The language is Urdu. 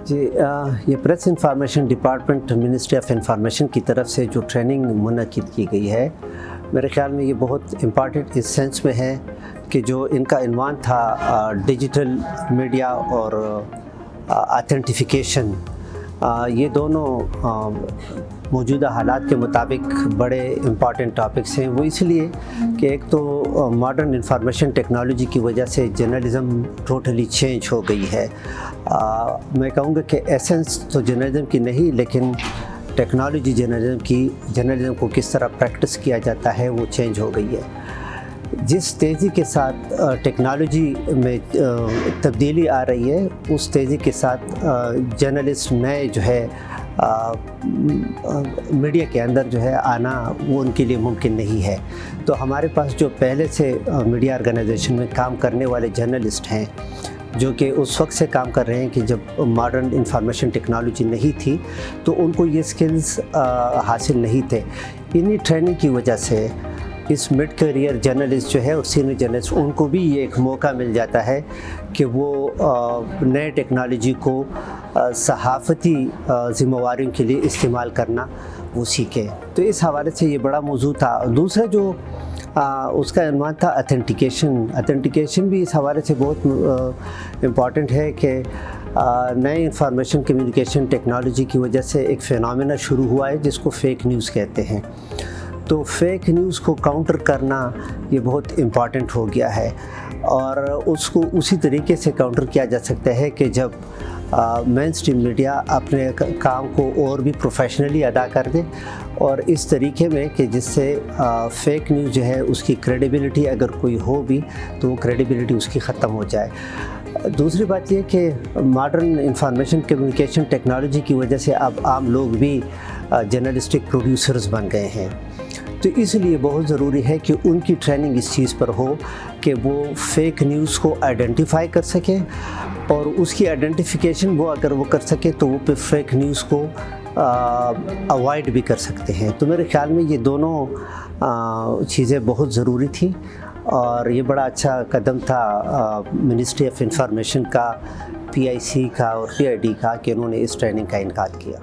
جی یہ press information department ministry of information کی طرف سے جو ٹریننگ منعقد کی گئی ہے، میرے خیال میں یہ بہت امپارٹنٹ اس سینس میں ہے کہ جو ان کا عنوان تھا ڈیجیٹل میڈیا اور آتھینٹیفیکیشن، یہ دونوں موجودہ حالات کے مطابق بڑے امپارٹنٹ ٹاپکس ہیں۔ وہ اس لیے کہ ایک تو ماڈرن انفارمیشن ٹیکنالوجی کی وجہ سے جرنلزم ٹوٹلی چینج ہو گئی ہے۔ میں کہوں گا کہ ایسنس تو جرنلزم کی نہیں، لیکن ٹیکنالوجی جرنلزم کو کس طرح پریکٹس کیا جاتا ہے وہ چینج ہو گئی ہے۔ جس تیزی کے ساتھ ٹیکنالوجی میں تبدیلی آ رہی ہے، اس تیزی کے ساتھ جرنلسٹ نئے جو ہے میڈیا کے اندر جو ہے آنا وہ ان کے لیے ممکن نہیں ہے۔ تو ہمارے پاس جو پہلے سے میڈیا آرگنائزیشن میں کام کرنے والے جرنلسٹ ہیں، جو کہ اس وقت سے کام کر رہے ہیں کہ جب ماڈرن انفارمیشن ٹیکنالوجی نہیں تھی، تو ان کو یہ سکلز حاصل نہیں تھے۔ انہی ٹریننگ کی وجہ سے اس مڈ کیریئر جرنلسٹ جو ہے اور سینئر جرنلسٹ، ان کو بھی یہ ایک موقع مل جاتا ہے کہ وہ نئے ٹیکنالوجی کو صحافتی ذمہ داریوں کے لیے استعمال کرنا وہ سیکھیں۔ تو اس حوالے سے یہ بڑا موضوع تھا۔ دوسرا جو اس کا عنوان تھا اتھینٹیکیشن بھی اس حوالے سے بہت امپورٹنٹ ہے کہ نئے انفارمیشن کمیونیکیشن ٹیکنالوجی کی وجہ سے ایک فینومینا شروع ہوا ہے جس کو فیک نیوز کہتے ہیں۔ تو فیک نیوز کو کاؤنٹر کرنا یہ بہت امپارٹنٹ ہو گیا ہے، اور اس کو اسی طریقے سے کاؤنٹر کیا جا سکتا ہے کہ جب مین اسٹریم میڈیا اپنے کام کو اور بھی پروفیشنلی ادا کر دے، اور اس طریقے میں کہ جس سے فیک نیوز جو ہے اس کی کریڈیبلٹی اگر کوئی ہو بھی تو وہ کریڈیبلٹی اس کی ختم ہو جائے۔ دوسری بات یہ کہ ماڈرن انفارمیشن کمیونیکیشن ٹیکنالوجی کی وجہ سے اب عام لوگ بھی جرنلسٹک پروڈیوسرز بن گئے ہیں، تو اس لیے بہت ضروری ہے کہ ان کی ٹریننگ اس چیز پر ہو کہ وہ فیک نیوز کو آئیڈینٹیفائی کر سکیں، اور اس کی آئیڈینٹیفیکیشن وہ اگر وہ کر سکے تو وہ پھر فیک نیوز کو اوائڈ بھی کر سکتے ہیں۔ تو میرے خیال میں یہ دونوں چیزیں بہت ضروری تھیں، اور یہ بڑا اچھا قدم تھا منسٹری آف انفارمیشن کا، PIC کا اور PID کا، کہ انہوں نے اس ٹریننگ کا انعقاد کیا۔